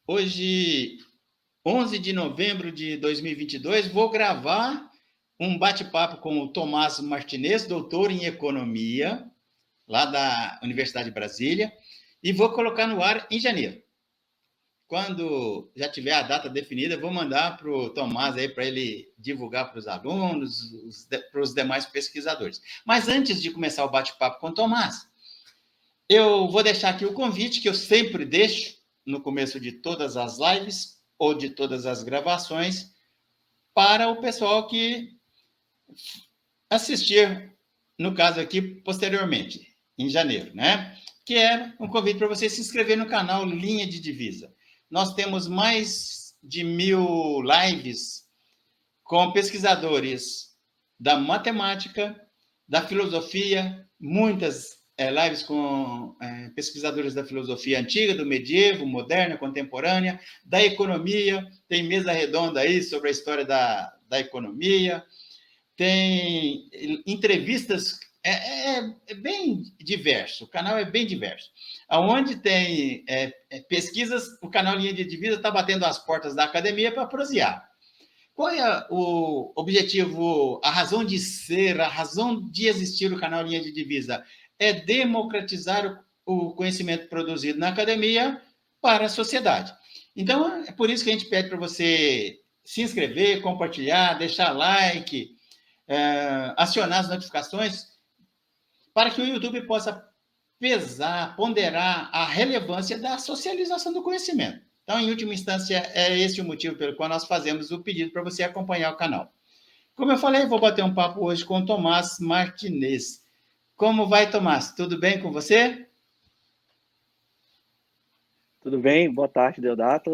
Hoje, 11 de novembro de 2022, vou gravar um bate-papo com o Tomás Martinez, doutor em economia, lá da Universidade de Brasília, e vou colocar no ar em janeiro. Quando já tiver a data definida, vou mandar para o Tomás aí para ele divulgar para os alunos, para os demais pesquisadores. Mas antes de começar o bate-papo com o Tomás, eu vou deixar aqui o convite que eu sempre deixo no começo de todas as lives ou de todas as gravações para o pessoal que assistir, no caso aqui, posteriormente, em janeiro, né? Que é um convite para você se inscrever no canal Linha de Divisa. Nós temos mais de 1000 lives com pesquisadores da matemática, da filosofia, muitas lives com pesquisadores da filosofia antiga, do medievo, moderna, contemporânea, da economia, tem mesa redonda aí sobre a história da economia, tem entrevistas, é bem diverso, o canal é bem diverso. Onde tem pesquisas, o canal Linha de Divisa está batendo as portas da academia para prosear. Qual é o objetivo, a razão de ser, a razão de existir o canal Linha de Divisa? É democratizar o conhecimento produzido na academia para a sociedade. Então, é por isso que a gente pede para você se inscrever, compartilhar, deixar like, acionar as notificações, para que o YouTube possa pesar, ponderar a relevância da socialização do conhecimento. Então, em última instância, é esse o motivo pelo qual nós fazemos o pedido para você acompanhar o canal. Como eu falei, vou bater um papo hoje com o Tomás Martinez. Como vai, Tomás? Tudo bem com você? Tudo bem? Boa tarde, Deodato.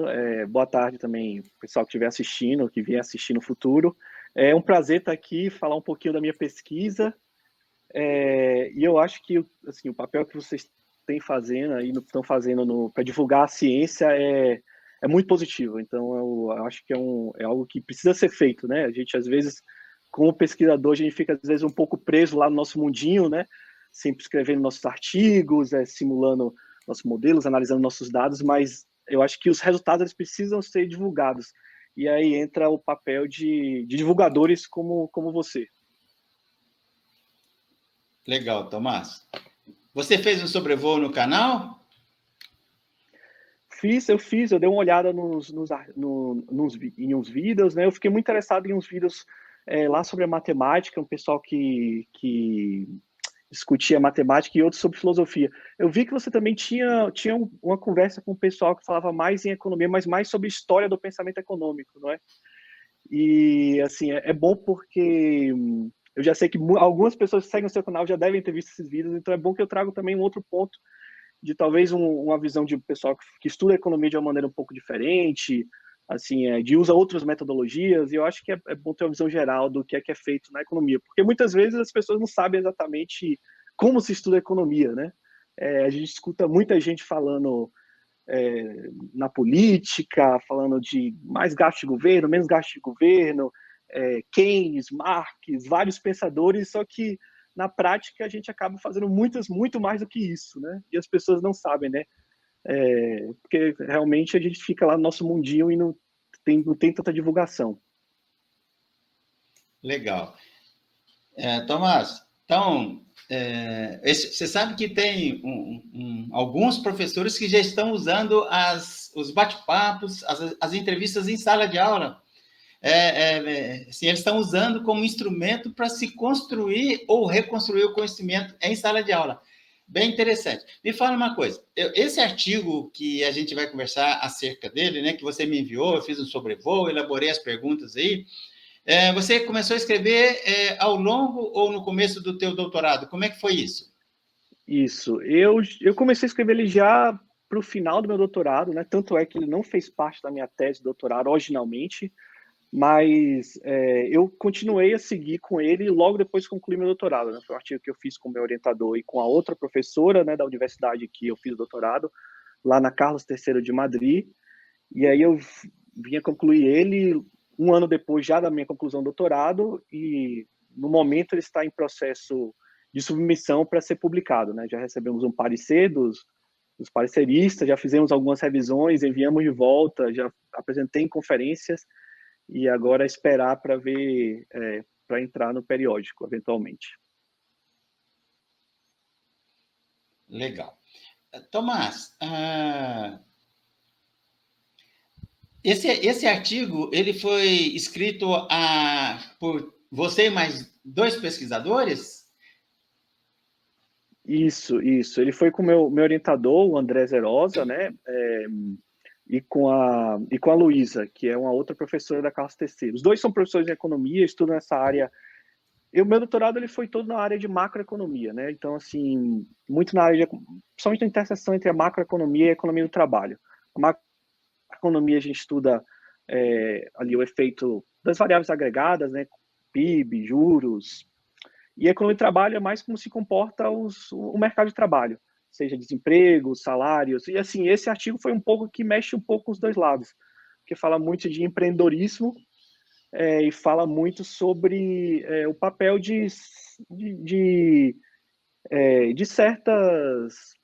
Boa tarde também, pessoal que estiver assistindo, que vier assistir no futuro. É um prazer estar aqui, falar um pouquinho da minha pesquisa. E eu acho que assim, o papel que vocês estão fazendo para divulgar a ciência é muito positivo. Então, eu acho que é algo que precisa ser feito, né? A gente, às vezes, como pesquisador, a gente fica, às vezes, um pouco preso lá no nosso mundinho, né? Sempre escrevendo nossos artigos, simulando nossos modelos, analisando nossos dados, mas eu acho que os resultados eles precisam ser divulgados. E aí entra o papel de divulgadores como você. Legal, Tomás. Você fez um sobrevoo no canal? Eu dei uma olhada em uns vídeos, né? Eu fiquei muito interessado em uns vídeos lá sobre a matemática, um pessoal que discutia matemática e outros sobre filosofia. Eu vi que você também tinha uma conversa com o pessoal que falava mais em economia, mas mais sobre história do pensamento econômico, não é? E, assim, é bom porque eu já sei que algumas pessoas que seguem o seu canal já devem ter visto esses vídeos, então é bom que eu trago também um outro ponto de talvez uma visão de pessoal que estuda economia de uma maneira um pouco diferente, assim, de usa outras metodologias, e eu acho que é bom ter uma visão geral do que é feito na economia, porque muitas vezes as pessoas não sabem exatamente como se estuda economia, né? A gente escuta muita gente falando na política, falando de mais gasto de governo, menos gasto de governo, Keynes, Marx, vários pensadores, só que na prática a gente acaba fazendo muito mais do que isso, né? E as pessoas não sabem, né? Porque realmente a gente fica lá no nosso mundinho e não tem tanta divulgação. Legal. Tomás, então, você sabe que tem alguns professores que já estão usando os bate-papos, as entrevistas em sala de aula. Assim, eles estão usando como instrumento para se construir ou reconstruir o conhecimento em sala de aula. Bem interessante. Me fala uma coisa, esse artigo que a gente vai conversar acerca dele, né, que você me enviou, eu fiz um sobrevoo, elaborei as perguntas aí, você começou a escrever ao longo ou no começo do teu doutorado? Como é que foi isso? Isso. Eu comecei a escrever ele já para o final do meu doutorado, né? Tanto é que ele não fez parte da minha tese de doutorado originalmente, mas eu continuei a seguir com ele logo depois que concluí meu doutorado, né? Foi um artigo que eu fiz com o meu orientador e com a outra professora, né, da universidade que eu fiz o doutorado, lá na Carlos III de Madrid, e aí eu vinha concluir ele um ano depois já da minha conclusão do doutorado, e no momento ele está em processo de submissão para ser publicado, né? Já recebemos um parecer dos pareceristas, já fizemos algumas revisões, enviamos de volta, já apresentei em conferências, e agora esperar para ver, para entrar no periódico, eventualmente. Legal. Tomás, esse artigo ele foi escrito por você e mais 2 pesquisadores? Isso. Ele foi com o meu orientador, o André Zerosa, né? E com a Luísa, que é uma outra professora da Carlos Terceiro. Os dois são professores de economia, estudam nessa área. O meu doutorado ele foi todo na área de macroeconomia, né? Então, assim, muito na área principalmente na interseção entre a macroeconomia e a economia do trabalho. A macroeconomia a gente estuda ali o efeito das variáveis agregadas, né? PIB, juros. E a economia do trabalho é mais como se comporta o mercado de trabalho, seja desemprego, salários. E, assim, esse artigo foi um pouco que mexe um pouco os dois lados, porque fala muito de empreendedorismo e fala muito sobre o papel de certas...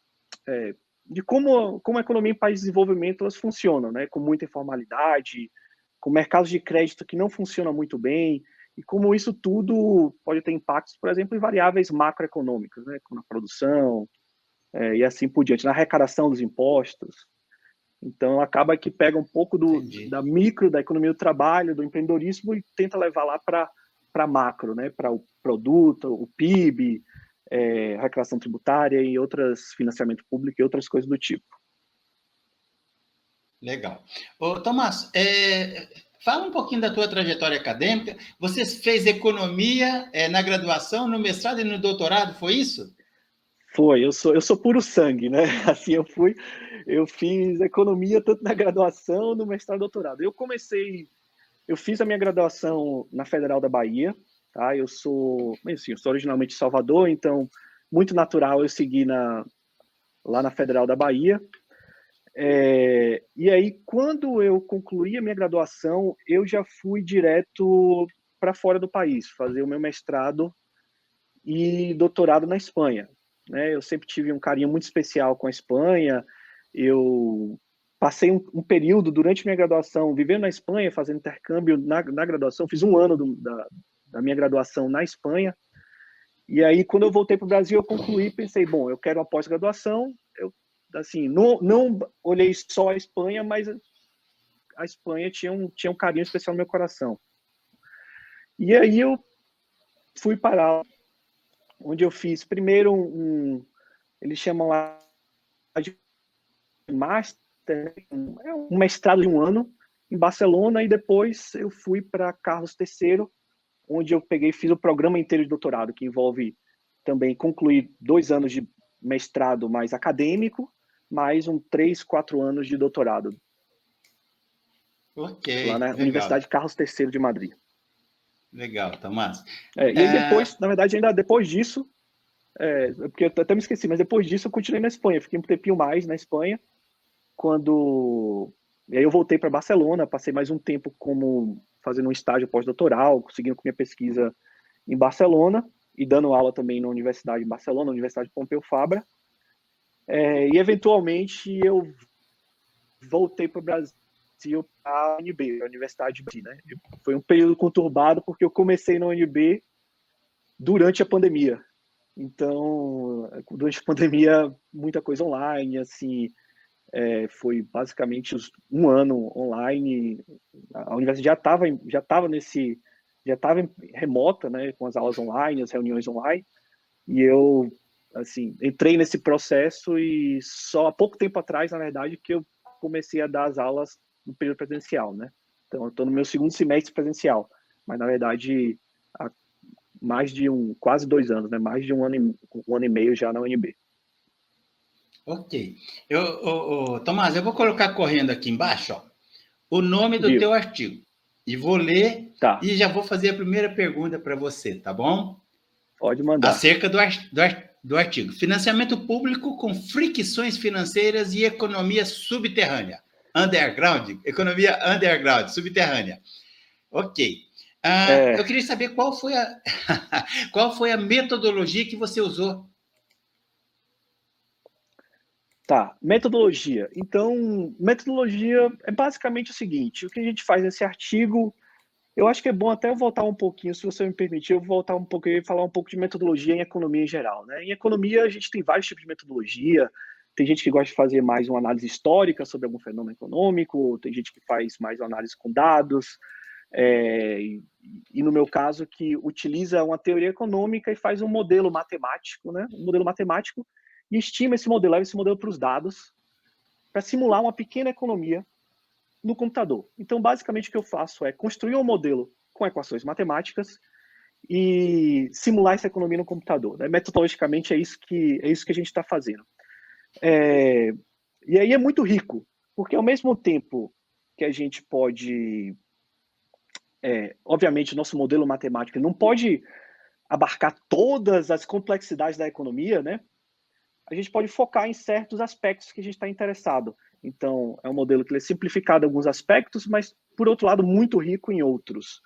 de como a economia em países de desenvolvimento elas funcionam, né? Com muita informalidade, com mercados de crédito que não funcionam muito bem, e como isso tudo pode ter impactos, por exemplo, em variáveis macroeconômicas, né? Como na produção, e assim por diante, na arrecadação dos impostos. Então, acaba que pega um pouco da micro, da economia do trabalho, do empreendedorismo e tenta levar lá para macro, né? Para o produto, o PIB, arrecadação tributária e outras, financiamento público e outras coisas do tipo. Legal. Ô, Tomás, fala um pouquinho da tua trajetória acadêmica. Você fez economia na graduação, no mestrado e no doutorado, foi isso? Foi, eu sou puro sangue, né? Assim, eu fiz economia tanto na graduação, no mestrado e doutorado. Eu fiz a minha graduação na Federal da Bahia, tá? Eu sou originalmente de Salvador, então muito natural eu seguir lá na Federal da Bahia. E aí, quando eu concluí a minha graduação, eu já fui direto para fora do país, fazer o meu mestrado e doutorado na Espanha, né? Eu sempre tive um carinho muito especial com a Espanha. Eu passei um período durante minha graduação vivendo na Espanha, fazendo intercâmbio na graduação. Fiz um ano da minha graduação na Espanha. E aí, quando eu voltei para o Brasil, eu concluí, pensei, bom, eu quero uma pós-graduação. Eu, assim, não olhei só a Espanha, mas a Espanha tinha um carinho especial no meu coração. E aí eu fui para onde eu fiz primeiro eles chamam lá de master, um mestrado de um ano em Barcelona, e depois eu fui para Carlos III, onde eu fiz o programa inteiro de doutorado, que envolve também concluir 2 anos de mestrado mais acadêmico, mais 3, 4 anos de doutorado. Ok, lá na legal. Universidade Carlos III de Madrid. Legal, Tomás. E aí depois, na verdade, ainda depois disso, porque eu até me esqueci, mas depois disso eu continuei na Espanha, fiquei um tempinho mais na Espanha, e aí eu voltei para Barcelona, passei mais um tempo fazendo um estágio pós-doutoral, seguindo com minha pesquisa em Barcelona, e dando aula também na Universidade de Barcelona, na Universidade Pompeu Fabra, e eventualmente eu voltei para o Brasil, para a UNB, a Universidade de Brasil, né? Foi um período conturbado, porque eu comecei na UNB durante a pandemia. Então, durante a pandemia, muita coisa online, assim, foi basicamente um ano online. A universidade já estava remota, né, com as aulas online, as reuniões online, e eu, assim, entrei nesse processo e só há pouco tempo atrás, na verdade, que eu comecei a dar as aulas no período presencial, né? Então, eu estou no meu 2º semestre presencial, mas, na verdade, há mais de quase 2 anos, né? Mais de um ano e meio já na UNB. Ok. Tomás, eu vou colocar correndo aqui embaixo, ó, o nome do teu artigo. E vou ler e já vou fazer a primeira pergunta para você, tá bom? Pode mandar. Acerca do artigo. Financiamento público com fricções financeiras e economia subterrânea. Underground, economia underground, subterrânea. Ok. Eu queria saber qual foi a metodologia que você usou. Tá, metodologia. Então, metodologia é basicamente o seguinte: o que a gente faz nesse artigo, eu acho que é bom até eu voltar um pouquinho, se você me permitir, eu vou voltar um pouco e falar um pouco de metodologia em economia em geral, né? Em economia, a gente tem vários tipos de metodologia. Tem gente que gosta de fazer mais uma análise histórica sobre algum fenômeno econômico, tem gente que faz mais uma análise com dados, e no meu caso, que utiliza uma teoria econômica e faz um modelo matemático, né? Um modelo matemático, e estima esse modelo, leva esse modelo para os dados, para simular uma pequena economia no computador. Então, basicamente, o que eu faço é construir um modelo com equações matemáticas e simular essa economia no computador. Né? Metodologicamente, é isso que a gente está fazendo. E aí é muito rico, porque ao mesmo tempo que a gente pode... obviamente, o nosso modelo matemático não pode abarcar todas as complexidades da economia, né? A gente pode focar em certos aspectos que a gente está interessado. Então, é um modelo que ele é simplificado em alguns aspectos, mas, por outro lado, muito rico em outros.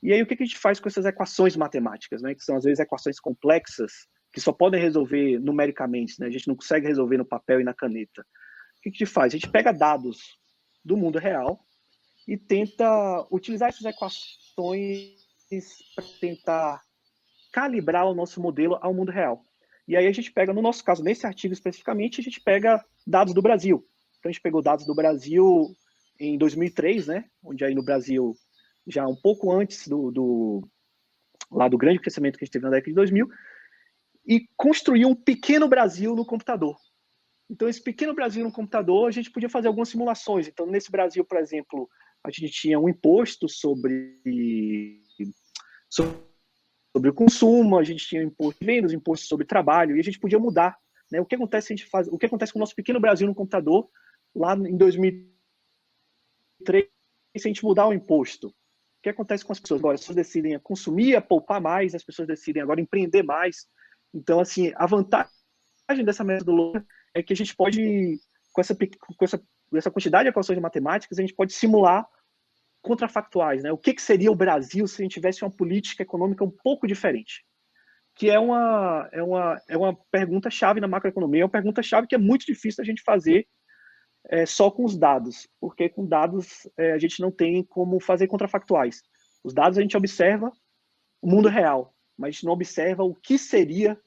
E aí, o que a gente faz com essas equações matemáticas, né? Que são, às vezes, equações complexas, que só podem resolver numericamente, né? A gente não consegue resolver no papel e na caneta. O que a gente faz? A gente pega dados do mundo real e tenta utilizar essas equações para tentar calibrar o nosso modelo ao mundo real. E aí a gente pega, no nosso caso, nesse artigo especificamente, a gente pega dados do Brasil. Então a gente pegou dados do Brasil em 2003, né? Onde aí no Brasil, já um pouco antes lá do grande crescimento que a gente teve na década de 2000, e construiu um pequeno Brasil no computador. Então, esse pequeno Brasil no computador, a gente podia fazer algumas simulações. Então, nesse Brasil, por exemplo, a gente tinha um imposto sobre o consumo, a gente tinha imposto de vendas, imposto sobre trabalho, e a gente podia mudar. Né? O que acontece se a gente faz, o que acontece com o nosso pequeno Brasil no computador lá em 2003 se a gente mudar o imposto? O que acontece com as pessoas agora? As pessoas decidem consumir, a poupar mais, as pessoas decidem agora empreender mais. Então, assim, a vantagem dessa metodologia é que a gente pode, com essa quantidade de equações matemáticas, a gente pode simular contrafactuais, né? O que seria o Brasil se a gente tivesse uma política econômica um pouco diferente? Que é uma pergunta-chave na macroeconomia, é uma pergunta-chave que é muito difícil a gente fazer só com os dados, porque com dados a gente não tem como fazer contrafactuais. Os dados a gente observa o mundo real, mas a gente não observa o que seria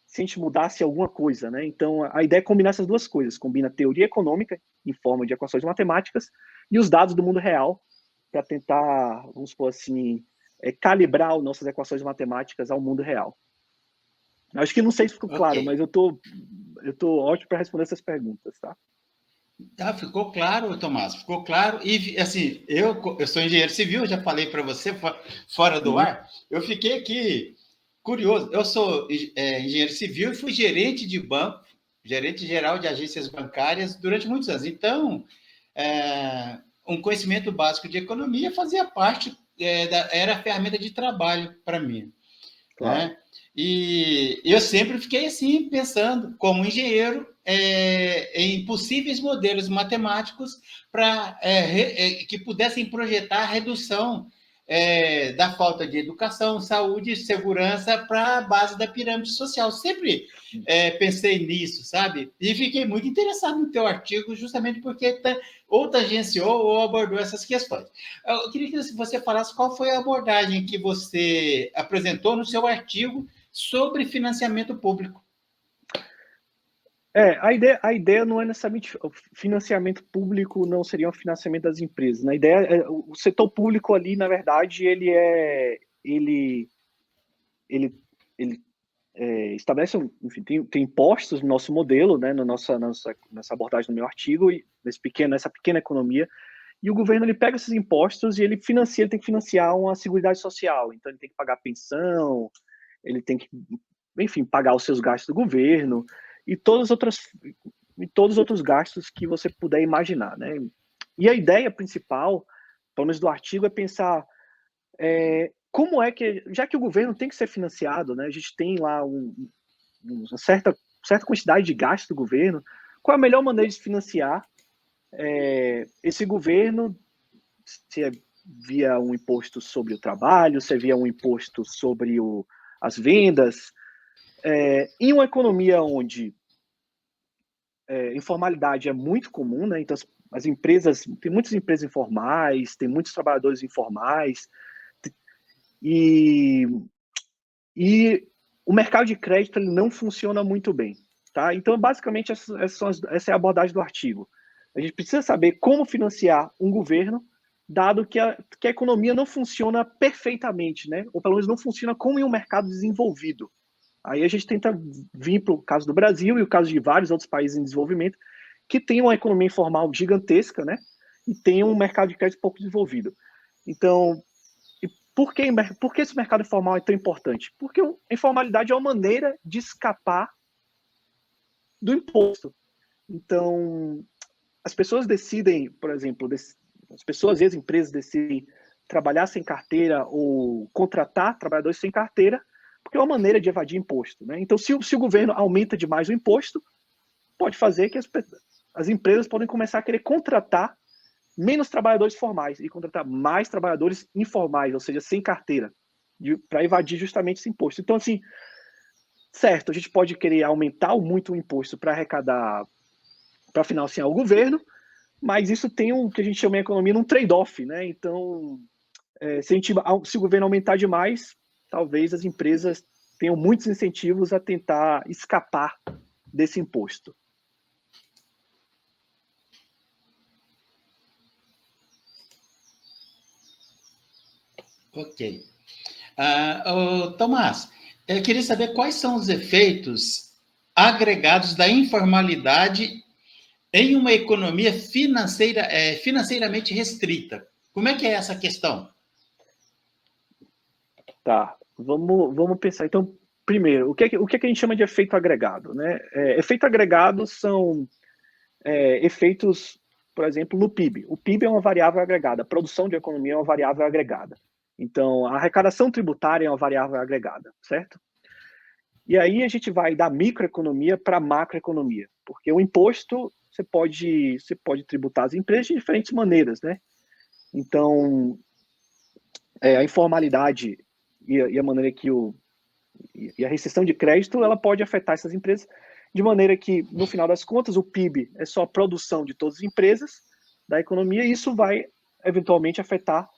se a gente mudasse alguma coisa, né? Então, a ideia é combinar essas duas coisas, combina a teoria econômica, em forma de equações matemáticas, e os dados do mundo real, para tentar, vamos supor assim, calibrar as nossas equações matemáticas ao mundo real. Acho que não sei se ficou claro, Ok. mas eu tô ótimo para responder essas perguntas, tá? Tá, ficou claro, Tomás, ficou claro. E, assim, eu sou engenheiro civil, já falei para você fora do Uhum. ar. Eu fiquei aqui curioso. Eu sou engenheiro civil e fui gerente de banco, gerente geral de agências bancárias durante muitos anos. Então, um conhecimento básico de economia fazia parte, era a ferramenta de trabalho para mim. Claro. Né? E eu sempre fiquei assim, pensando, como engenheiro, em possíveis modelos matemáticos para que pudessem projetar a redução da falta de educação, saúde e segurança para a base da pirâmide social. Sempre pensei nisso, sabe? E fiquei muito interessado no teu artigo, justamente porque ou tangenciou ou abordou essas questões. Eu queria que você falasse qual foi a abordagem que você apresentou no seu artigo sobre financiamento público. A ideia não é necessariamente o financiamento público, não seria um financiamento das empresas. A ideia o setor público ali, na verdade, ele estabelece, enfim, tem impostos no nosso modelo, né, nessa abordagem do meu artigo, e nessa pequena economia, e o governo ele pega esses impostos e ele tem que financiar uma seguridade social. Então ele tem que pagar pensão, ele tem que, enfim, pagar os seus gastos do governo e todos os outros gastos que você puder imaginar, né? E a ideia principal, pelo menos do artigo, é pensar como é que, já que o governo tem que ser financiado, né? A gente tem lá uma certa quantidade de gastos do governo, qual é a melhor maneira de financiar esse governo, se é via um imposto sobre o trabalho, se é via um imposto sobre as vendas, em uma economia onde informalidade é muito comum, né? Então, as empresas, tem muitas empresas informais, tem muitos trabalhadores informais, e o mercado de crédito ele não funciona muito bem, tá? Então, basicamente, essa é a abordagem do artigo. A gente precisa saber como financiar um governo, dado que a economia não funciona perfeitamente, né? Ou pelo menos não funciona como em um mercado desenvolvido. Aí a gente tenta vir para o caso do Brasil e o caso de vários outros países em desenvolvimento que tem uma economia informal gigantesca, né? E tem um mercado de crédito pouco desenvolvido. Então, por que esse mercado informal é tão importante? Porque a informalidade é uma maneira de escapar do imposto. Então, as pessoas decidem, por exemplo, as pessoas e as empresas decidem trabalhar sem carteira ou contratar trabalhadores sem carteira, porque é uma maneira de evadir imposto, né? Então, se o governo aumenta demais o imposto, pode fazer que as empresas podem começar a querer contratar menos trabalhadores formais e contratar mais trabalhadores informais, ou seja, sem carteira, para evadir justamente esse imposto. Então, assim, certo, a gente pode querer aumentar muito o imposto para arrecadar, para financiar o governo, mas isso tem um que a gente chama em economia um trade-off, né? Então, se o governo aumentar demais, talvez as empresas tenham muitos incentivos a tentar escapar desse imposto. Ok. Tomás, eu queria saber quais são os efeitos agregados da informalidade em uma economia financeiramente restrita. Como é que é essa questão? Tá, vamos pensar. Então, primeiro, o que a gente chama de efeito agregado, né? Efeito agregado são efeitos, por exemplo, no PIB. O PIB é uma variável agregada, a produção de economia é uma variável agregada. Então, a arrecadação tributária é uma variável agregada, certo? E aí a gente vai da microeconomia para a macroeconomia, porque o imposto você pode tributar as empresas de diferentes maneiras, né? Então, a informalidade e a maneira que a restrição de crédito ela pode afetar essas empresas de maneira que, no final das contas, o PIB é só a produção de todas as empresas da economia e isso vai, eventualmente, afetar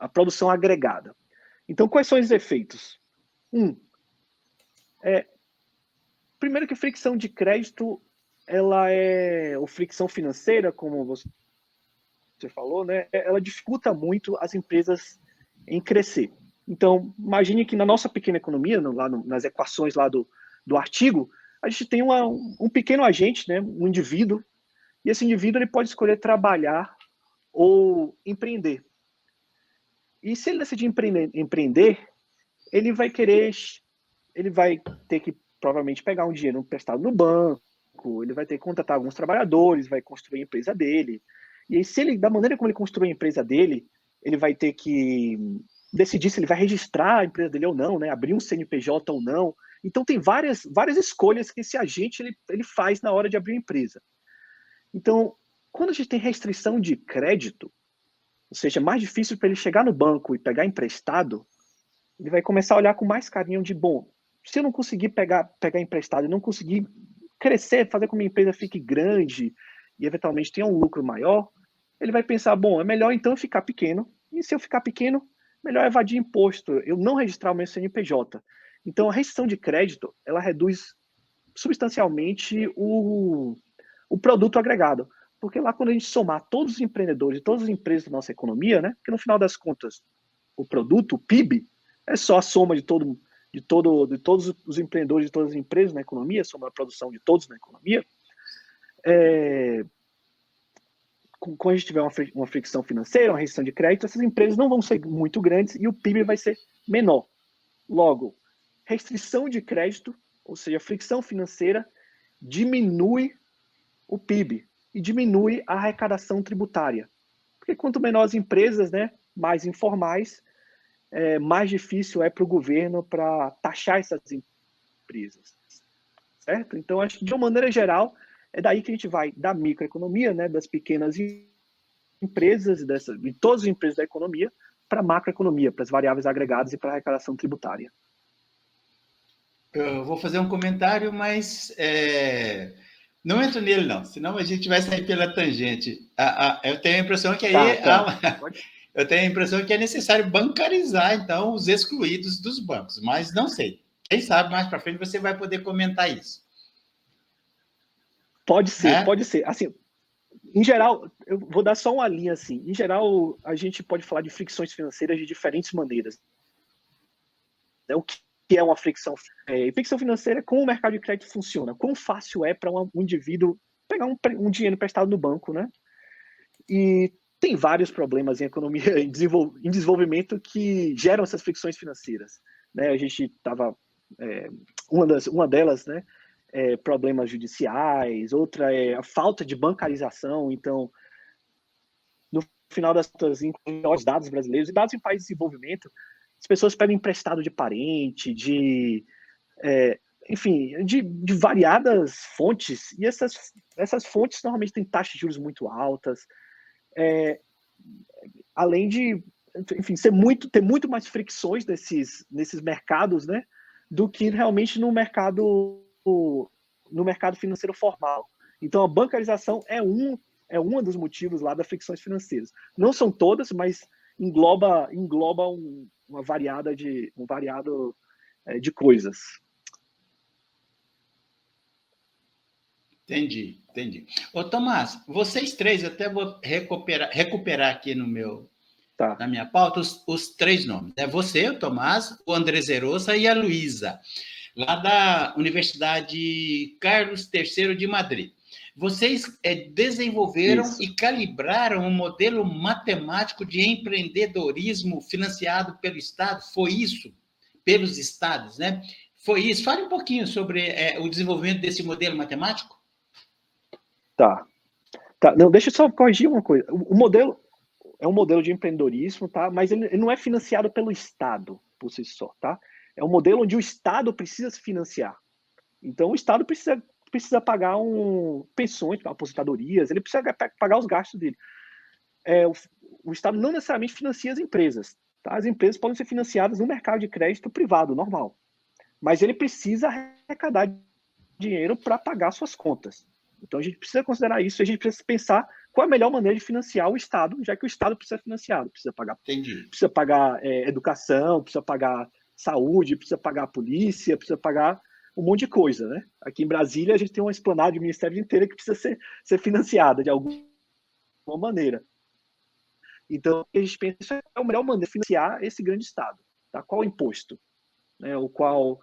a produção agregada. Então, quais são os efeitos? Primeiro que fricção de crédito, ou fricção financeira, como você falou, né? Ela dificulta muito as empresas em crescer. Então, imagine que na nossa pequena economia, nas equações lá do artigo, a gente tem um pequeno agente, né, um indivíduo, e esse indivíduo ele pode escolher trabalhar ou empreender. E se ele decidir empreender, ele vai ter que provavelmente pegar um dinheiro emprestado no banco, ele vai ter que contratar alguns trabalhadores, vai construir a empresa dele. E aí, da maneira como ele construi a empresa dele, ele vai ter que decidir se ele vai registrar a empresa dele ou não, né? Abrir um CNPJ ou não. Então, tem várias escolhas que esse agente ele faz na hora de abrir a empresa. Então, quando a gente tem restrição de crédito, ou seja, é mais difícil para ele chegar no banco e pegar emprestado, ele vai começar a olhar com mais carinho de, bom, se eu não conseguir pegar emprestado e não conseguir crescer, fazer com que a minha empresa fique grande e eventualmente tenha um lucro maior, ele vai pensar, bom, é melhor então eu ficar pequeno, e se eu ficar pequeno, melhor evadir imposto, eu não registrar o meu CNPJ. Então, a restrição de crédito, ela reduz substancialmente o produto agregado. Porque lá, quando a gente somar todos os empreendedores e todas as empresas da nossa economia, né, porque no final das contas, o produto, o PIB, é só a soma de todos os empreendedores de todas as empresas na economia, a soma da produção de todos na economia. Quando a gente tiver uma fricção financeira, uma restrição de crédito, essas empresas não vão ser muito grandes e o PIB vai ser menor. Logo, restrição de crédito, ou seja, fricção financeira, diminui o PIB e diminui a arrecadação tributária. Porque quanto menor as empresas, né, mais informais, mais difícil é para o governo para taxar essas empresas. Certo? Então, acho que de uma maneira geral, é daí que a gente vai da microeconomia, né, das pequenas empresas, de todas as empresas da economia, para a macroeconomia, para as variáveis agregadas e para a arrecadação tributária. Eu vou fazer um comentário, mas não entro nele, não, senão a gente vai sair pela tangente. Eu tenho a impressão que aí Tá. eu tenho a impressão que é necessário bancarizar, então, os excluídos dos bancos, mas não sei. Quem sabe mais para frente você vai poder comentar isso. Pode ser, Né? pode ser. Assim, em geral, eu vou dar só uma linha assim. Em geral, a gente pode falar de fricções financeiras de diferentes maneiras. O que é uma fricção? Fricção financeira é como o mercado de crédito funciona. Quão fácil é para um indivíduo pegar um dinheiro emprestado no banco, né? E tem vários problemas em economia, em desenvolvimento que geram essas fricções financeiras. Né? A gente estava... uma delas, né? Problemas judiciais, outra é a falta de bancarização. Então, no final das contas, os dados brasileiros e dados em países de desenvolvimento, as pessoas pegam emprestado de parente, enfim, de variadas fontes, e essas fontes normalmente têm taxas de juros muito altas, além de, enfim, ter muito mais fricções nesses mercados, né, do que realmente no mercado financeiro formal. Então, a bancarização é um dos motivos lá das fricções financeiras. Não são todas, mas engloba um variado de coisas. Entendi. Ô, Tomás, vocês três, eu até vou recuperar aqui Tá. na minha pauta os três nomes. É você, o Tomás, o André Zerosa e a Luísa, lá da Universidade Carlos III de Madrid. Vocês desenvolveram Isso. e calibraram um modelo matemático de empreendedorismo financiado pelo Estado? Foi isso? Pelos estados, né? Foi isso? Fale um pouquinho sobre o desenvolvimento desse modelo matemático. Tá. Não, deixa eu só corrigir uma coisa. O modelo é um modelo de empreendedorismo, tá? Mas ele não é financiado pelo Estado por si só, tá? É um modelo onde o Estado precisa se financiar. Então, o Estado precisa pagar pensões, aposentadorias, ele precisa pagar os gastos dele. O Estado não necessariamente financia as empresas. Tá? As empresas podem ser financiadas no mercado de crédito privado, normal. Mas ele precisa arrecadar dinheiro para pagar suas contas. Então, a gente precisa considerar isso, a gente precisa pensar qual é a melhor maneira de financiar o Estado, já que o Estado precisa ser financiado, Entendi. precisa pagar educação, precisa pagar saúde, precisa pagar a polícia, precisa pagar um monte de coisa, né? Aqui em Brasília, a gente tem uma esplanada de ministério inteiro que precisa ser financiada de alguma maneira. Então, a gente pensa, isso é a melhor maneira de financiar esse grande Estado. Tá? Qual o imposto? Né? Qual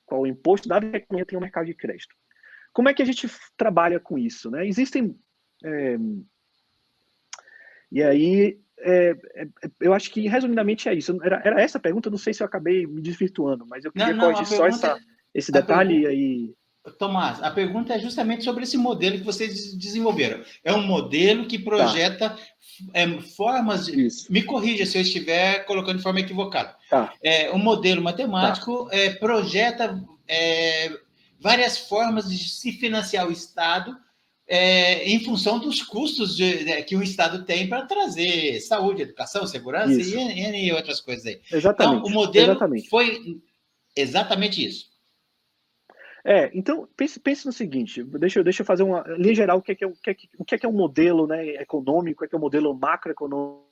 o imposto da economia tem o mercado de crédito? Como é que a gente trabalha com isso? Né? Existem... e aí, eu acho que, resumidamente, é isso. Era essa a pergunta, não sei se eu acabei me desvirtuando, mas eu queria Não, corrigir só esse detalhe aí. Tomás, a pergunta é justamente sobre esse modelo que vocês desenvolveram. É um modelo que projeta formas de... Isso. Me corrija se eu estiver colocando de forma equivocada. Um modelo matemático projeta várias formas de se financiar o Estado em função dos custos que o Estado tem para trazer saúde, educação, segurança e outras coisas aí. Então, o modelo foi exatamente isso. Então, pense no seguinte, deixa eu fazer uma linha geral, o que é um modelo, né, econômico, o que é um modelo macroeconômico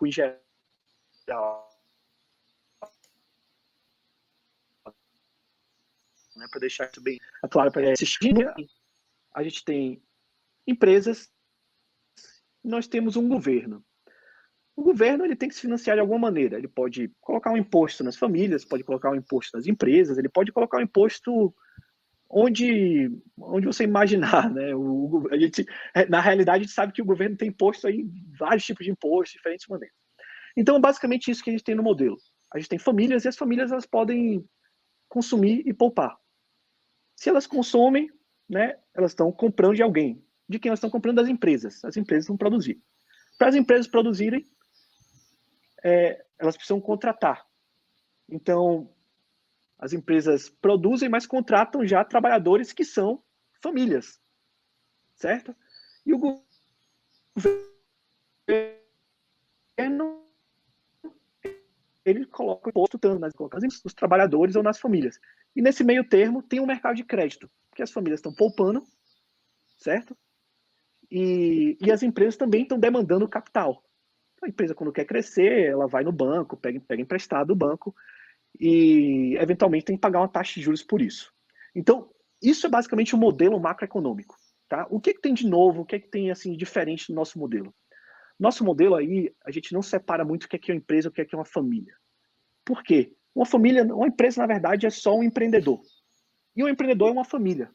em geral. Né, para deixar isso bem claro para assistir, a gente tem empresas, nós temos um governo. O governo ele tem que se financiar de alguma maneira. Ele pode colocar um imposto nas famílias, pode colocar um imposto nas empresas, ele pode colocar um imposto onde você imaginar, né? Na realidade, a gente sabe que o governo tem imposto aí, vários tipos de impostos, diferentes maneiras. Então, é basicamente isso que a gente tem no modelo. A gente tem famílias e as famílias elas podem consumir e poupar. Se elas consomem, né, elas estão comprando de alguém. De quem elas estão comprando? Das empresas. As empresas vão produzir. Para as empresas produzirem, elas precisam contratar. Então, as empresas produzem, mas contratam já trabalhadores que são famílias, certo? E o governo ele coloca o imposto tanto nos trabalhadores ou nas famílias. E nesse meio termo tem um mercado de crédito, que as famílias estão poupando, certo? E as empresas também estão demandando capital. A empresa, quando quer crescer, ela vai no banco, pega emprestado do banco e, eventualmente, tem que pagar uma taxa de juros por isso. Então, isso é basicamente o modelo macroeconômico. Tá? O que tem de novo, o que tem assim, diferente do nosso modelo? Nosso modelo aí, a gente não separa muito o que é uma empresa e o que é uma família. Por quê? Uma empresa, na verdade, é só um empreendedor. E um empreendedor é uma família.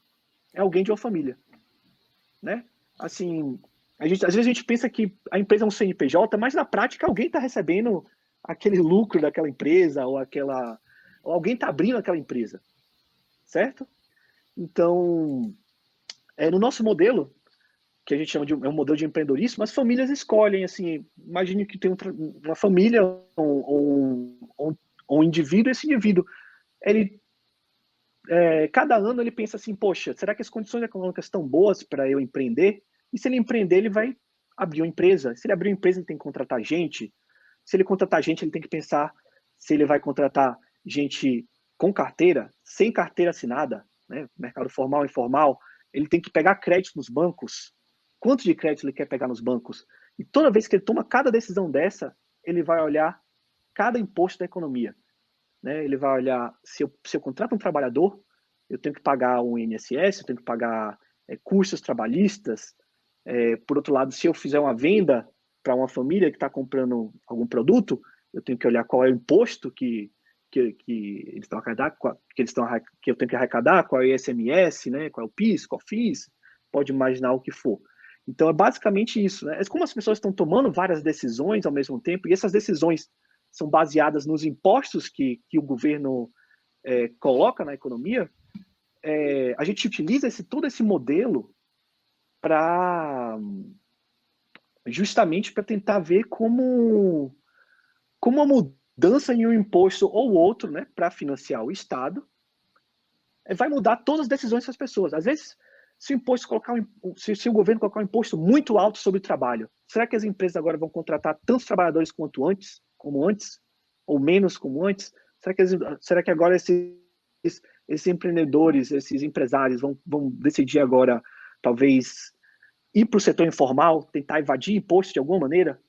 É alguém de uma família. Né? Assim, às vezes a gente pensa que a empresa é um CNPJ, mas na prática alguém está recebendo aquele lucro daquela empresa ou alguém está abrindo aquela empresa, certo? Então, no nosso modelo, que a gente chama de um modelo de empreendedorismo, as famílias escolhem, assim, imagine que tem uma família ou um indivíduo, esse indivíduo, ele cada ano ele pensa assim, poxa, será que as condições econômicas estão boas para eu empreender? E se ele empreender, ele vai abrir uma empresa. Se ele abrir uma empresa, ele tem que contratar gente. Se ele contratar gente, ele tem que pensar se ele vai contratar gente com carteira, sem carteira assinada, né? Mercado formal e informal. Ele tem que pegar crédito nos bancos. Quanto de crédito ele quer pegar nos bancos? E toda vez que ele toma cada decisão dessa, ele vai olhar cada imposto da economia. Né? Ele vai olhar, se eu contrato um trabalhador, eu tenho que pagar um INSS, eu tenho que pagar custos trabalhistas. Por outro lado, se eu fizer uma venda para uma família que está comprando algum produto, eu tenho que olhar qual é o imposto que eles estão que eu tenho que arrecadar, qual é o ICMS, né? Qual é o PIS, COFINS, pode imaginar o que for. Então, é basicamente isso. Né? É como as pessoas estão tomando várias decisões ao mesmo tempo, e essas decisões são baseadas nos impostos que o governo coloca na economia, a gente utiliza todo esse modelo para justamente para tentar ver como uma mudança em um imposto ou outro, né, para financiar o Estado, vai mudar todas as decisões das pessoas. Às vezes, se o governo colocar um imposto muito alto sobre o trabalho, será que as empresas agora vão contratar tantos trabalhadores como antes, ou menos como antes? Será que agora esses empreendedores, esses empresários vão decidir agora, talvez, ir para o setor informal, tentar evadir imposto de alguma maneira?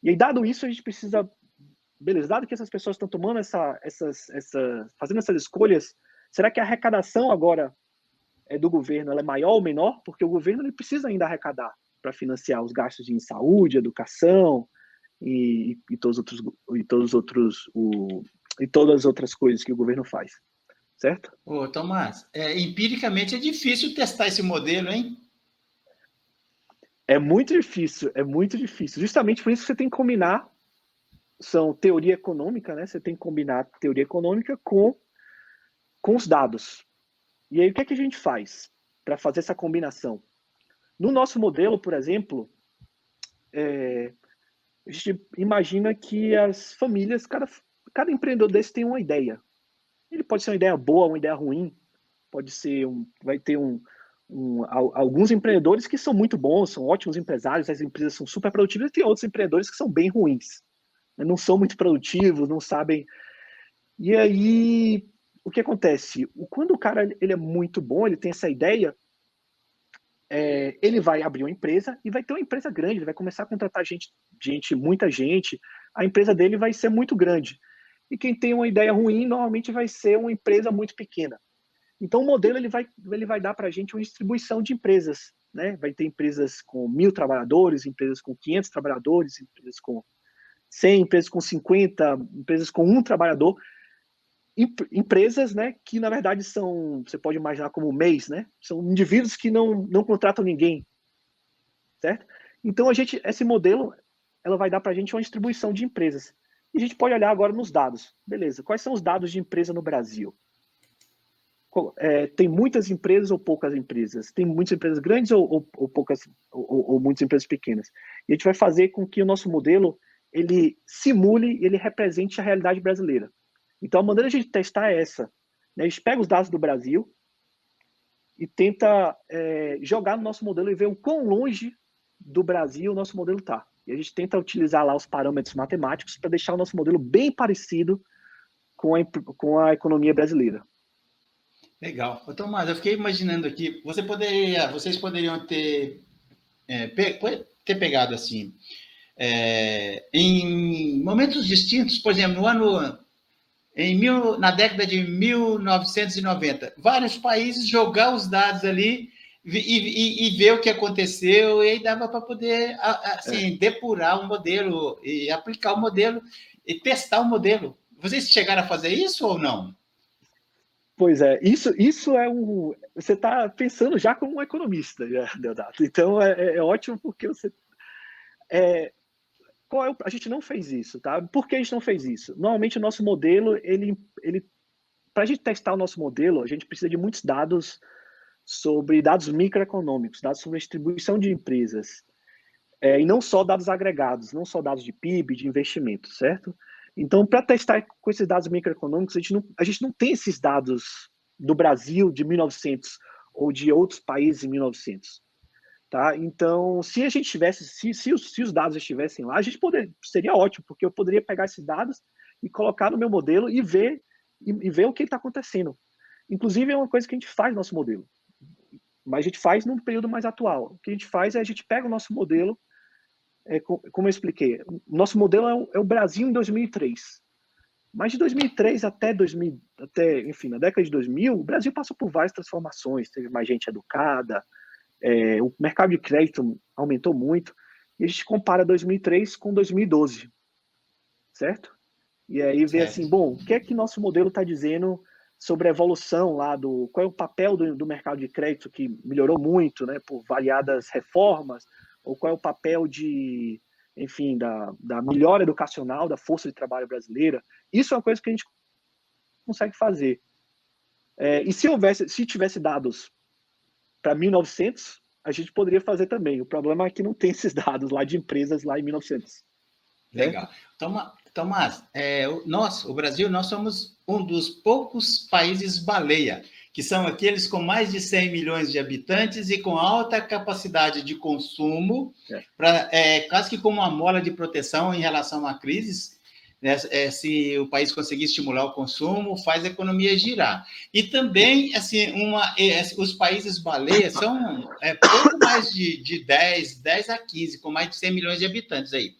E aí, dado isso, a gente precisa, beleza, dado que essas pessoas estão tomando fazendo essas escolhas, será que a arrecadação agora do governo ela é maior ou menor? Porque o governo ele precisa ainda arrecadar para financiar os gastos de saúde, educação e todas as outras coisas que o governo faz, certo? Ô, Tomás, empiricamente é difícil testar esse modelo, hein? É muito difícil, é muito difícil. Justamente por isso que você tem que combinar, são teoria econômica, né? Você tem que combinar teoria econômica com os dados. E aí, o que é que a gente faz para fazer essa combinação? No nosso modelo, por exemplo, a gente imagina que as famílias, cada empreendedor desse tem uma ideia. Ele pode ser uma ideia boa, uma ideia ruim, pode ser vai ter alguns empreendedores que são muito bons, são ótimos empresários, as empresas são super produtivas, e tem outros empreendedores que são bem ruins, né? Não são muito produtivos, não sabem. E aí, o que acontece? Quando o cara ele é muito bom, ele tem essa ideia, ele vai abrir uma empresa e vai ter uma empresa grande, ele vai começar a contratar muita gente, a empresa dele vai ser muito grande. E quem tem uma ideia ruim, normalmente vai ser uma empresa muito pequena. Então, o modelo ele vai dar para a gente uma distribuição de empresas. Né? Vai ter empresas com 1.000 trabalhadores, empresas com 500 trabalhadores, empresas com 100, empresas com 50, empresas com 1 trabalhador. Empresas, né, que na verdade você pode imaginar como MEIs, né? São indivíduos que não contratam ninguém, certo? Então, esse modelo ela vai dar para a gente uma distribuição de empresas. E a gente pode olhar agora nos dados. Beleza, quais são os dados de empresa no Brasil? Tem muitas empresas ou poucas empresas? Tem muitas empresas grandes ou poucas ou muitas empresas pequenas? E a gente vai fazer com que o nosso modelo ele simule, ele represente a realidade brasileira. Então a maneira de a gente testar é essa. Né? A gente pega os dados do Brasil e tenta jogar no nosso modelo e ver o quão longe do Brasil o nosso modelo está. E a gente tenta utilizar lá os parâmetros matemáticos para deixar o nosso modelo bem parecido com a economia brasileira. Legal. Ô, Tomás, eu fiquei imaginando aqui, vocês poderiam ter pegado assim, em momentos distintos, por exemplo, na década de 1990, vários países jogar os dados ali e ver o que aconteceu, e aí dava para poder assim, depurar o modelo e aplicar o modelo e testar o modelo. Vocês chegaram a fazer isso ou não? Pois é, isso é um. Você está pensando já como um economista, Deodato. Então é ótimo porque você. A gente não fez isso, tá? Por que a gente não fez isso? Normalmente o nosso modelo, para a gente testar o nosso modelo, a gente precisa de muitos dados sobre dados microeconômicos, dados sobre a distribuição de empresas, e não só dados agregados, não só dados de PIB, de investimento, certo? Então, para testar com esses dados microeconômicos, a gente não tem esses dados do Brasil de 1900 ou de outros países em 1900. Tá? Então, se a gente tivesse, se os dados estivessem lá, seria ótimo, porque eu poderia pegar esses dados e colocar no meu modelo e ver o que está acontecendo. Inclusive, é uma coisa que a gente faz no nosso modelo, mas a gente faz num período mais atual. O que a gente faz é a gente pega o nosso modelo, como eu expliquei, o nosso modelo é o Brasil em 2003. Mas de 2003 enfim, na década de 2000, o Brasil passou por várias transformações, teve mais gente educada, o mercado de crédito aumentou muito, e a gente compara 2003 com 2012, certo? E aí vê assim, bom, o que é que nosso modelo está dizendo sobre a evolução lá qual é o papel do mercado de crédito que melhorou muito, né, por variadas reformas, ou qual é o papel enfim, da melhora educacional, da força de trabalho brasileira. Isso é uma coisa que a gente consegue fazer. E se tivesse dados para 1900, a gente poderia fazer também. O problema é que não tem esses dados lá de empresas lá em 1900. Legal. Tomás, o Brasil, nós somos um dos poucos países baleia, que são aqueles com mais de 100 milhões de habitantes e com alta capacidade de consumo, quase que como uma mola de proteção em relação a crises, né? Se o país conseguir estimular o consumo, faz a economia girar. E também, assim, os países baleia são pouco mais de 10 a 15, com mais de 100 milhões de habitantes aí.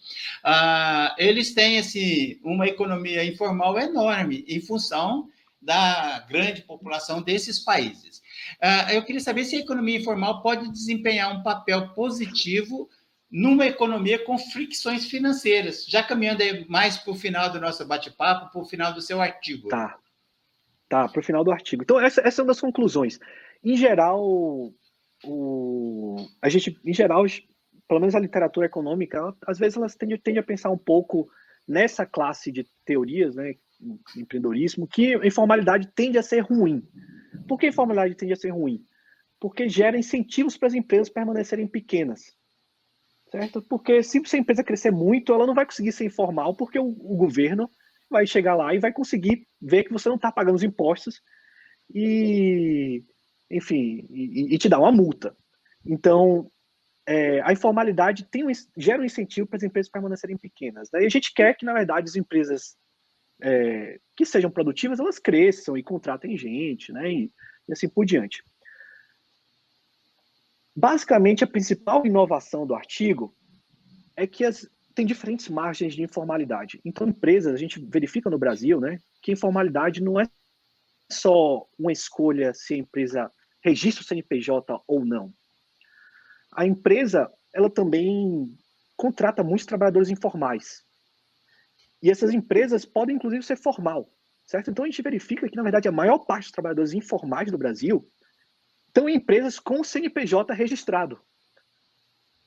Eles têm assim, uma economia informal enorme em função da grande população desses países. Eu queria saber se a economia informal pode desempenhar um papel positivo numa economia com fricções financeiras, já caminhando aí mais para o final do nosso bate-papo, para o final do seu artigo. Tá, para o final do artigo. Então, essa é uma das conclusões. Em geral, pelo menos a literatura econômica, às vezes elas tende a pensar um pouco nessa classe de teorias, né, empreendedorismo, que a informalidade tende a ser ruim. Por que a informalidade tende a ser ruim? Porque gera incentivos para as empresas permanecerem pequenas. Certo? Porque se a empresa crescer muito, ela não vai conseguir ser informal, porque o governo vai chegar lá e vai conseguir ver que você não está pagando os impostos enfim, e te dar uma multa. Então, a informalidade gera um incentivo para as empresas permanecerem pequenas. Daí a gente quer que, na verdade, as empresas que sejam produtivas, elas cresçam e contratem gente, né? E assim por diante. Basicamente, a principal inovação do artigo é que tem diferentes margens de informalidade. Então, empresas, a gente verifica no Brasil, né, que a informalidade não é só uma escolha se a empresa registra o CNPJ ou não. A empresa, ela também contrata muitos trabalhadores informais. E essas empresas podem, inclusive, ser formal, certo? Então, a gente verifica que, na verdade, a maior parte dos trabalhadores informais do Brasil estão em empresas com o CNPJ registrado,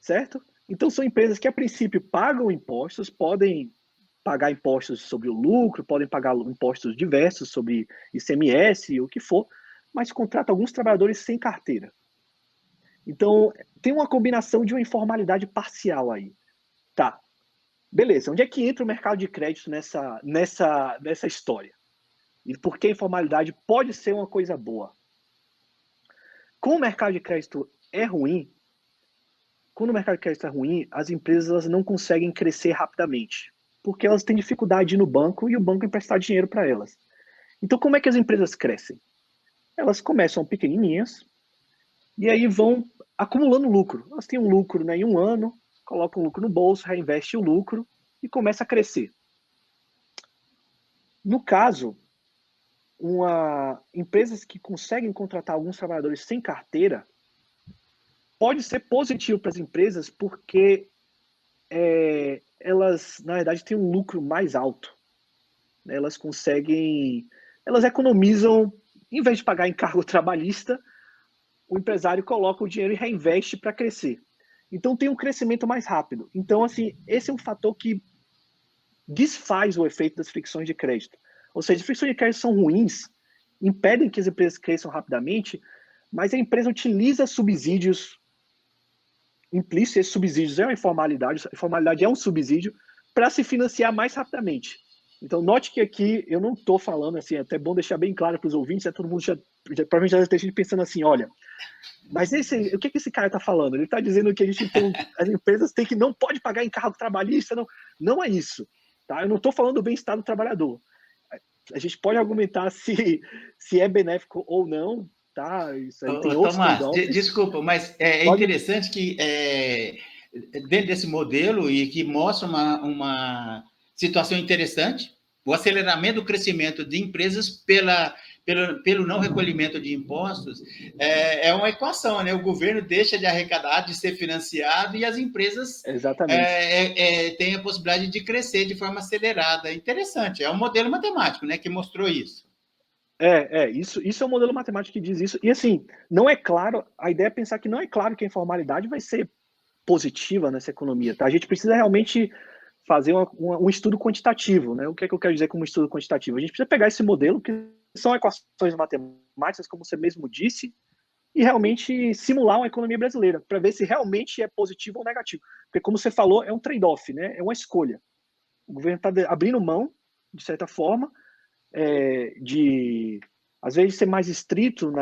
certo? Então, são empresas que, a princípio, pagam impostos, podem pagar impostos sobre o lucro, podem pagar impostos diversos sobre ICMS, o que for, mas contratam alguns trabalhadores sem carteira. Então, tem uma combinação de uma informalidade parcial aí. Tá, beleza. Onde é que entra o mercado de crédito nessa história? E por que a informalidade pode ser uma coisa boa? Como o mercado de crédito é ruim, quando o mercado de crédito é ruim, as empresas elas não conseguem crescer rapidamente, porque elas têm dificuldade de ir no banco e o banco emprestar dinheiro para elas. Então, como é que as empresas crescem? Elas começam pequenininhas e aí vão acumulando lucro. Elas têm um lucro, né, em um ano, colocam o lucro no bolso, reinveste o lucro e começa a crescer. No caso, empresas que conseguem contratar alguns trabalhadores sem carteira, pode ser positivo para as empresas porque elas, na verdade, têm um lucro mais alto. Elas conseguem, elas economizam, em vez de pagar encargo trabalhista, o empresário coloca o dinheiro e reinveste para crescer. Então tem um crescimento mais rápido. Então, assim, esse é um fator que desfaz o efeito das fricções de crédito. Ou seja, as fricções de crédito são ruins, impedem que as empresas cresçam rapidamente, mas a empresa utiliza subsídios implícitos, esses subsídios é uma informalidade, a informalidade é um subsídio, para se financiar mais rapidamente. Então, note que aqui eu não estou falando assim, é até bom deixar bem claro para os ouvintes, todo mundo provavelmente já esteja pensando assim, olha, mas o que esse cara está falando? Ele está dizendo que a gente tem, as empresas têm que não pode pagar encargo trabalhista, não é isso. Tá? Eu não estou falando do bem-estar do trabalhador. A gente pode argumentar se é benéfico ou não, tá? Isso aí tem outros Tomás, trade-offs. desculpa, mas é interessante que dentro desse modelo e que mostra uma situação interessante, o aceleramento do crescimento de empresas pelo não recolhimento de impostos é uma equação, né? O governo deixa de arrecadar, de ser financiado e as empresas têm a possibilidade de crescer de forma acelerada. Interessante, é um modelo matemático, né, que mostrou isso. Isso é um modelo matemático que diz isso. E assim, não é claro, a ideia é pensar que não é claro que a informalidade vai ser positiva nessa economia, tá? A gente precisa realmente fazer um estudo quantitativo, né? O que é que eu quero dizer com um estudo quantitativo? A gente precisa pegar esse modelo, que são equações matemáticas, como você mesmo disse, e realmente simular uma economia brasileira, para ver se realmente é positivo ou negativo. Porque, como você falou, é um trade-off, né? É uma escolha. O governo está abrindo mão, de certa forma, de, às vezes, ser mais estrito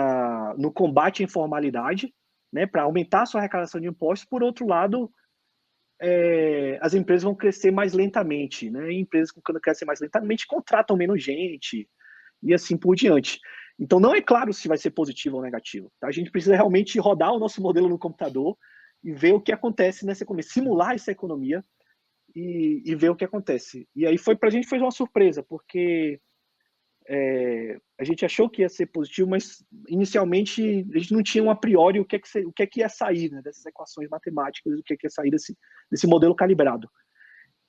no combate à informalidade, né, para aumentar a sua arrecadação de impostos. Por outro lado, as empresas vão crescer mais lentamente, né? E empresas quando crescem mais lentamente contratam menos gente e assim por diante. Então não é claro se vai ser positivo ou negativo. Tá? A gente precisa realmente rodar o nosso modelo no computador e ver o que acontece nessa economia, simular essa economia e ver o que acontece. E aí para a gente foi uma surpresa, porque a gente achou que ia ser positivo, mas inicialmente a gente não tinha a priori o que é que ia sair, né, dessas equações matemáticas, o que é que ia sair desse modelo calibrado.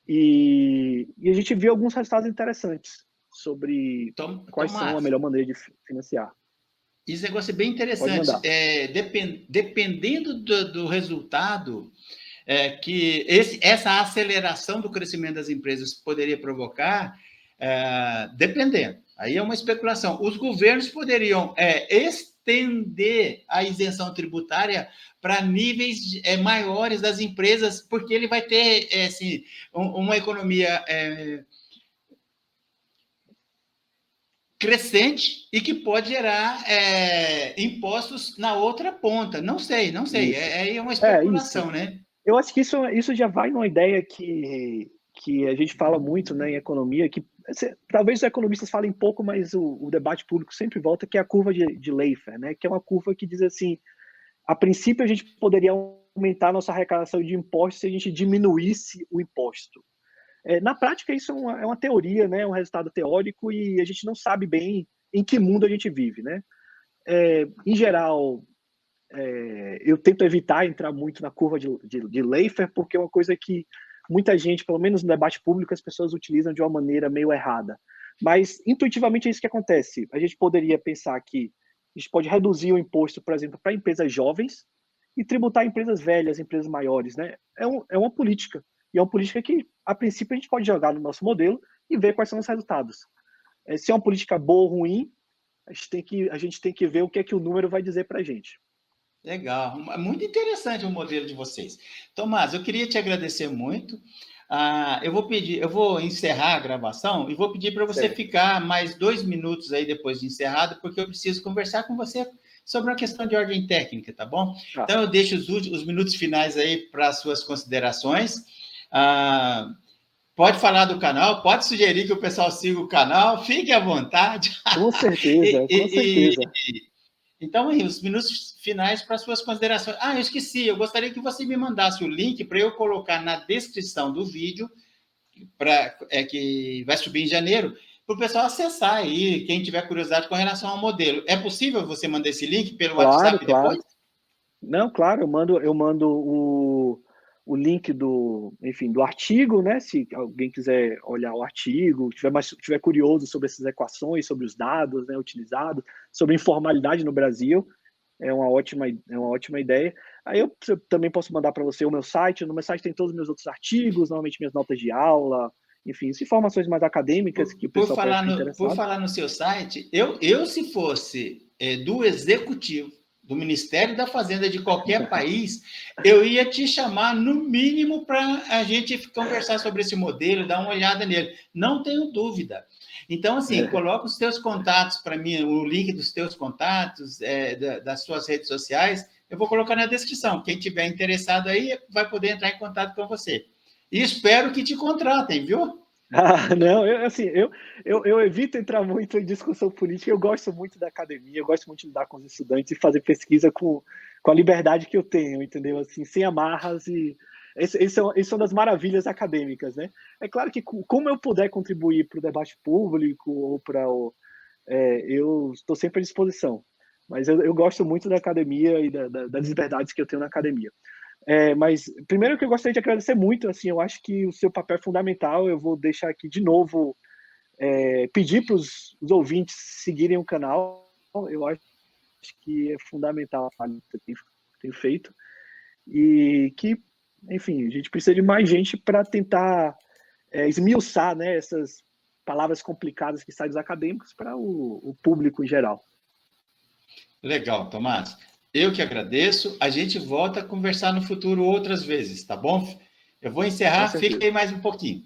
E a gente viu alguns resultados interessantes sobre quais são a melhor maneira de financiar. Esse negócio é bem interessante. Dependendo do resultado que essa aceleração do crescimento das empresas poderia provocar, dependendo. Aí é uma especulação. Os governos poderiam estender a isenção tributária para níveis maiores das empresas, porque ele vai ter assim, uma economia crescente e que pode gerar impostos na outra ponta. Não sei. É uma especulação, né? Eu acho que isso já vai numa ideia que a gente fala muito, né, em economia, que talvez os economistas falem pouco, mas o debate público sempre volta, que é a curva de Laffer, né, que é uma curva que diz assim, a princípio a gente poderia aumentar a nossa arrecadação de impostos se a gente diminuísse o imposto. Na prática, isso é uma teoria, né, um resultado teórico, e a gente não sabe bem em que mundo a gente vive, né? Em geral, eu tento evitar entrar muito na curva de Laffer, porque é uma coisa que muita gente, pelo menos no debate público, as pessoas utilizam de uma maneira meio errada. Mas, intuitivamente, é isso que acontece. A gente poderia pensar que a gente pode reduzir o imposto, por exemplo, para empresas jovens e tributar empresas velhas, empresas maiores, né? É uma política. E é uma política que, a princípio, a gente pode jogar no nosso modelo e ver quais são os resultados. Se é uma política boa ou ruim, a gente tem que ver o que é que o número vai dizer para a gente. Legal, muito interessante o modelo de vocês. Tomás, eu queria te agradecer muito. eu vou encerrar a gravação e vou pedir para você Certo. ficar mais 2 minutos aí depois de encerrado, porque eu preciso conversar com você sobre uma questão de ordem técnica, tá bom? Tá. Então, eu deixo os minutos finais aí para as suas considerações. Ah, pode falar do canal, pode sugerir que o pessoal siga o canal, fique à vontade. Com certeza, com certeza. Então, aí, os minutos finais para suas considerações. Eu esqueci, eu gostaria que você me mandasse o link para eu colocar na descrição do vídeo, que vai subir em janeiro, para o pessoal acessar aí, quem tiver curiosidade com relação ao modelo. É possível você mandar esse link pelo Claro, WhatsApp claro. depois? Não, claro, eu mando o link enfim, do artigo, né? Se alguém quiser olhar o artigo, tiver curioso sobre essas equações, sobre os dados, né, utilizados, sobre informalidade no Brasil, é uma ótima ideia. Aí eu também posso mandar para você o meu site. No meu site tem todos os meus outros artigos, normalmente minhas notas de aula, enfim, informações mais acadêmicas que o pessoal pode estar Por interessado. falar no seu site, eu se fosse do executivo, do Ministério da Fazenda de qualquer país, eu ia te chamar, no mínimo, para a gente conversar sobre esse modelo, dar uma olhada nele. Não tenho dúvida. Então, assim, coloca os teus contatos para mim, o link dos teus contatos, das suas redes sociais, eu vou colocar na descrição. Quem tiver interessado aí vai poder entrar em contato com você. E espero que te contratem, viu? Não, eu evito entrar muito em discussão política. Eu gosto muito da academia, eu gosto muito de lidar com os estudantes e fazer pesquisa com a liberdade que eu tenho, entendeu? Assim, sem amarras e isso é uma das maravilhas acadêmicas, né? É claro que como eu puder contribuir para o debate público ou eu estou sempre à disposição. Mas eu gosto muito da academia e das liberdades que eu tenho na academia. Mas primeiro que eu gostaria de agradecer muito, assim, eu acho que o seu papel é fundamental. Eu vou deixar aqui de novo, pedir para os ouvintes seguirem o canal. Eu acho que é fundamental a que você tem feito e que, enfim, a gente precisa de mais gente para tentar esmiuçar, né, essas palavras complicadas que saem dos acadêmicos para o público em geral. Legal, Tomás. Eu que agradeço. A gente volta a conversar no futuro outras vezes, tá bom? Eu vou Com encerrar, fica certeza. aí mais um pouquinho.